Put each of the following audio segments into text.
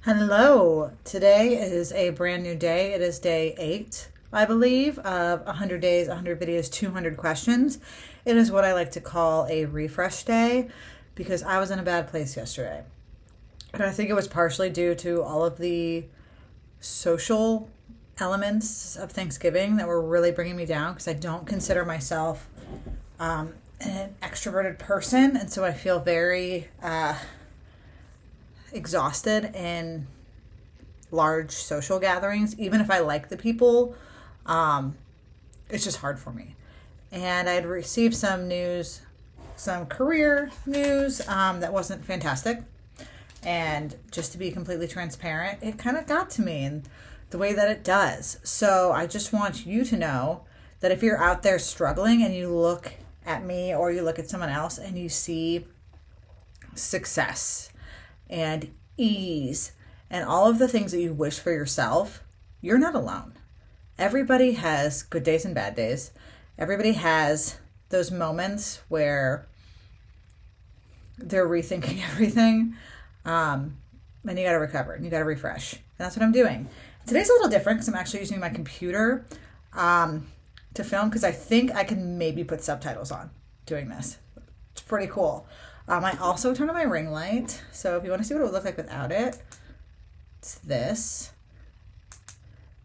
Hello. Today is a brand new day. It is day 8, I believe, of 100 days, 100 videos, 200 questions. It is what I like to call a refresh day because I was in a bad place yesterday. And I think it was partially due to all of the social elements of Thanksgiving that were really bringing me down because I don't consider myself an extroverted person. And so I feel very exhausted in large social gatherings. Even if I like the people, it's just hard for me. And I'd received some news, some career news that wasn't fantastic. And just to be completely transparent, it kind of got to me in the way that it does. So I just want you to know that if you're out there struggling and you look at me or you look at someone else and you see success and ease and all of the things that you wish for yourself, you're not alone. Everybody has good days and bad days. Everybody has those moments where they're rethinking everything. And you got to recover and you got to refresh. And that's what I'm doing. Today's a little different because I'm actually using my computer to film because I think I can maybe put subtitles on doing this. It's pretty cool. I also turned on my ring light. So if you want to see what it would look like without it, it's this.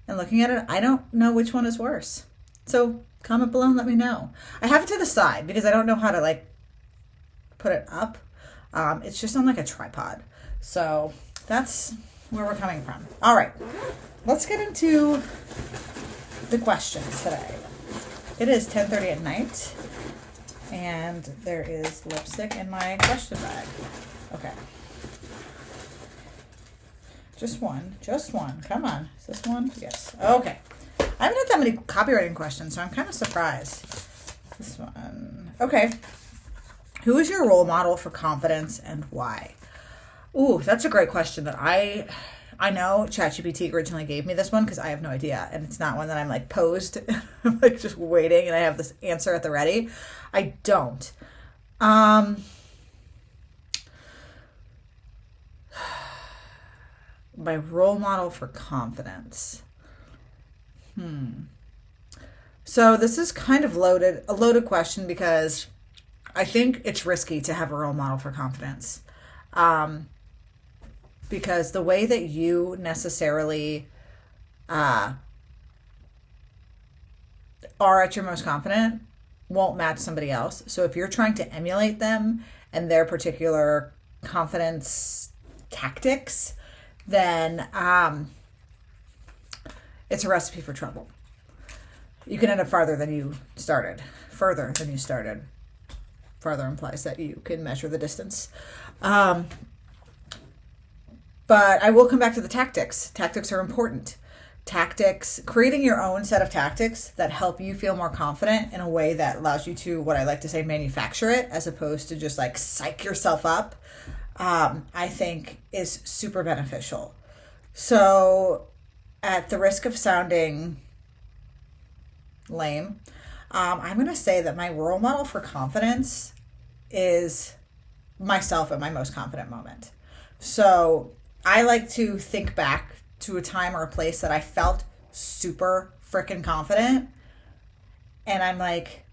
And looking at it, I don't know which one is worse. So comment below and let me know. I have it to the side because I don't know how to put it up. It's just on a tripod. So that's where we're coming from. All right, let's get into the questions today. It is 10:30 at night. And there is lipstick in my question bag. Okay. Just one. Come on. Is this one? Yes. Okay. I haven't had that many copywriting questions, so I'm kind of surprised. This one. Okay. Who is your role model for confidence and why? Ooh, that's a great question that I know ChatGPT originally gave me this one because I have no idea. And it's not one that I'm posed. I'm just waiting and I have this answer at the ready. I don't. My role model for confidence. So this is kind of a loaded question because I think it's risky to have a role model for confidence. Because the way that you necessarily are at your most confident won't match somebody else. So if you're trying to emulate them and their particular confidence tactics, then it's a recipe for trouble. You can end up farther than you started. Further implies that you can measure the distance. But I will come back to the tactics. Tactics are important. Creating your own set of tactics that help you feel more confident in a way that allows you to, what I like to say, manufacture it, as opposed to just psych yourself up, I think is super beneficial. So at the risk of sounding lame, I'm going to say that my role model for confidence is myself at my most confident moment. So I like to think back to a time or a place that I felt super freaking confident. And I'm like,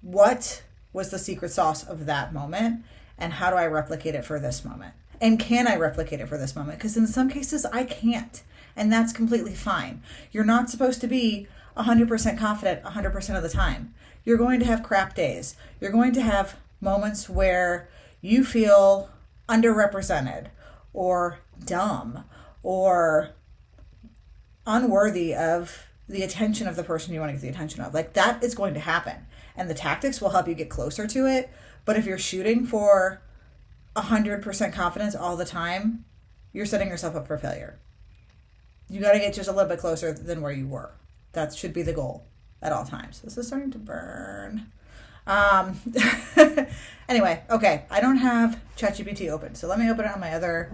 what was the secret sauce of that moment? And how do I replicate it for this moment? And can I replicate it for this moment? Because in some cases I can't. And that's completely fine. You're not supposed to be 100% confident 100% of the time. You're going to have crap days. You're going to have moments where you feel underrepresented or dumb or unworthy of the attention of the person you want to get the attention of. That is going to happen. And the tactics will help you get closer to it. But if you're shooting for 100% confidence all the time, you're setting yourself up for failure. You got to get just a little bit closer than where you were. That should be the goal at all times. This is starting to burn. Anyway, okay. I don't have ChatGPT open, so let me open it on my other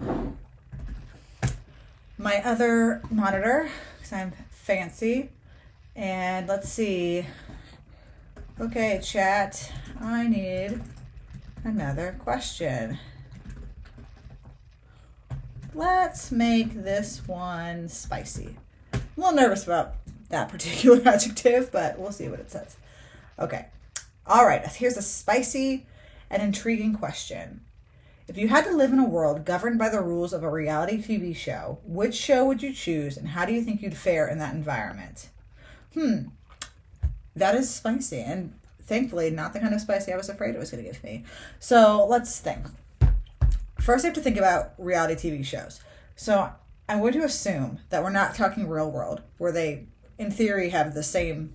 monitor because I'm fancy. And let's see. Okay, chat. I need another question. let's make this one spicy. I'm a little nervous about that particular adjective, but we'll see what it says. Okay. All right. Here's a spicy and intriguing question. If you had to live in a world governed by the rules of a reality TV show, which show would you choose and how do you think you'd fare in that environment? That is spicy, and thankfully not the kind of spicy I was afraid it was going to give me. So let's think. First, I have to think about reality TV shows. So I'm going to assume that we're not talking real world, where they, in theory, have the same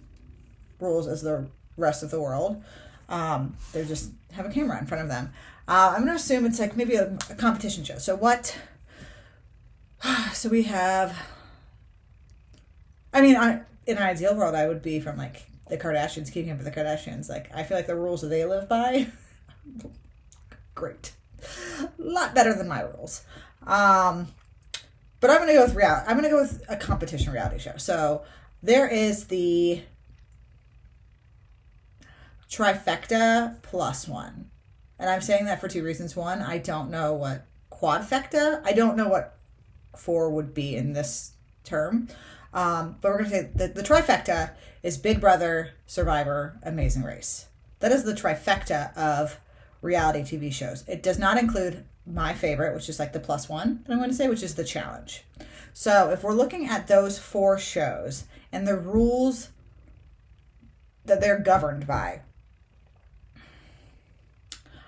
rules as the rest of the world. They just have a camera in front of them. I'm going to assume it's like maybe a competition show. So so we have, in an ideal world, I would be from like the Kardashians, keeping up with the Kardashians. Like, I feel like the rules that they live by, great. A lot better than my rules. But I'm going to go with reality. I'm going to go with a competition reality show. So there is the trifecta plus one. And I'm saying that for two reasons. One, I don't know what quadfecta, I don't know what four would be in this term. But we're going to say the trifecta is Big Brother, Survivor, Amazing Race. That is the trifecta of reality TV shows. It does not include my favorite, which is like the plus one that I'm going to say, which is The Challenge. So if we're looking at those four shows and the rules that they're governed by,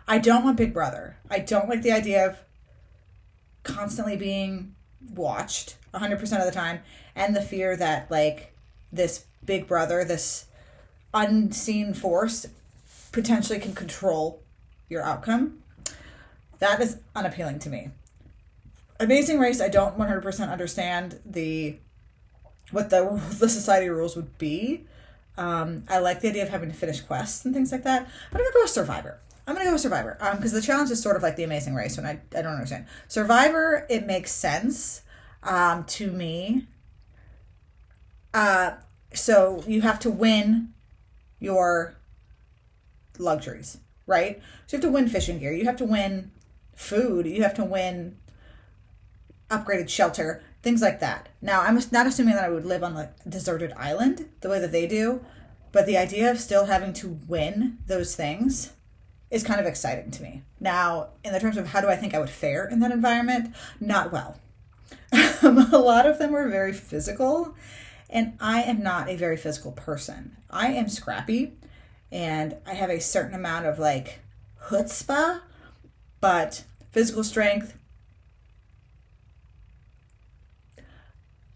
I don't want Big Brother. I don't like the idea of constantly being watched 100% of the time, and the fear that like this Big Brother, this unseen force, potentially can control your outcome. That is unappealing to me. Amazing Race, I don't 100% understand what the society rules would be. I like the idea of having to finish quests and things like that. I'm going to go with Survivor. Because The Challenge is sort of like the Amazing Race, and I don't understand. Survivor, it makes sense to me. So you have to win your luxuries, right? So you have to win fishing gear. You have to win food. You have to win upgraded shelter, things like that. Now, I'm not assuming that I would live on a deserted island the way that they do, but the idea of still having to win those things is kind of exciting to me. Now, in the terms of how do I think I would fare in that environment, not well. A lot of them are very physical, and I am not a very physical person. I am scrappy, and I have a certain amount of like chutzpah, but physical strength,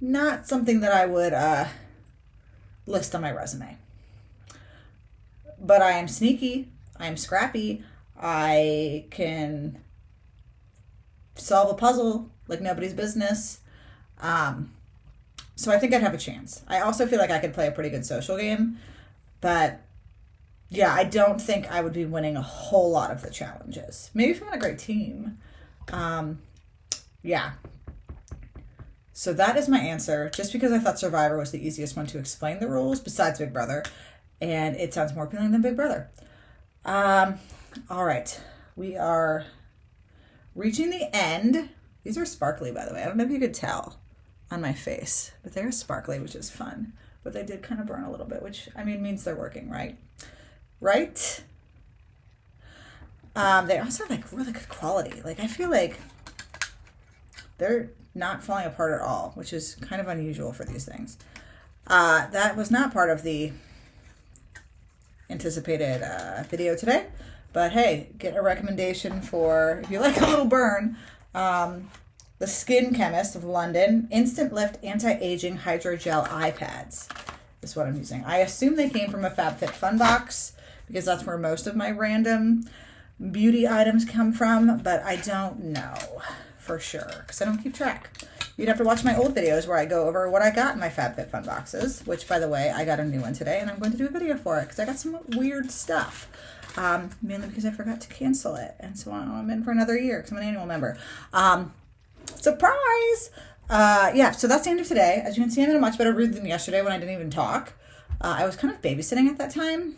not something that I would list on my resume. But I am sneaky. I'm scrappy. I can solve a puzzle like nobody's business. So I think I'd have a chance. I also feel like I could play a pretty good social game. But yeah, I don't think I would be winning a whole lot of the challenges. Maybe if I'm on a great team. Yeah. So that is my answer, just because I thought Survivor was the easiest one to explain the rules besides Big Brother. And it sounds more appealing than Big Brother. All right. We are reaching the end. These are sparkly, by the way. I don't know if you could tell on my face, but they're sparkly, which is fun. But they did kind of burn a little bit, which, means they're working, right? Right? They also have, like, really good quality. Like, I feel like they're not falling apart at all, which is kind of unusual for these things. That was not part of the anticipated video today, but hey, get a recommendation for, if you like a little burn, the Skin Chemist of London Instant Lift Anti-Aging Hydrogel Eye Pads is what I'm using. I assume they came from a FabFitFun box because that's where most of my random beauty items come from, but I don't know for sure because I don't keep track. You'd have to watch my old videos where I go over what I got in my FabFitFun boxes, which, by the way, I got a new one today, and I'm going to do a video for it because I got some weird stuff, mainly because I forgot to cancel it, and so I'm in for another year because I'm an annual member. Surprise! Yeah, so that's the end of today. As you can see, I'm in a much better mood than yesterday when I didn't even talk. I was kind of babysitting at that time,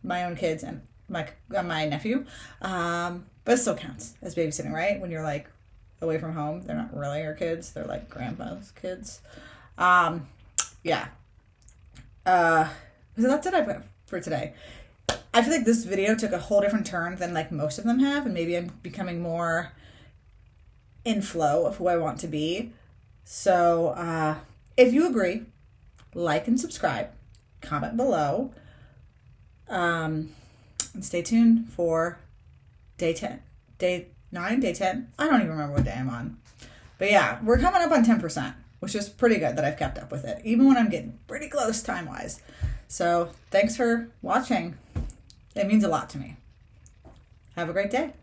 my own kids and my nephew, but it still counts as babysitting, right? When you're like away from home. They're not really our kids. They're like grandpa's kids. Yeah. So that's it for today. I feel like this video took a whole different turn than like most of them have, and maybe I'm becoming more in flow of who I want to be. So if you agree, like and subscribe, comment below, and stay tuned for day 10, day 9, day 10. I don't even remember what day I'm on. But yeah, we're coming up on 10%, which is pretty good that I've kept up with it, even when I'm getting pretty close time-wise. So thanks for watching. It means a lot to me. Have a great day.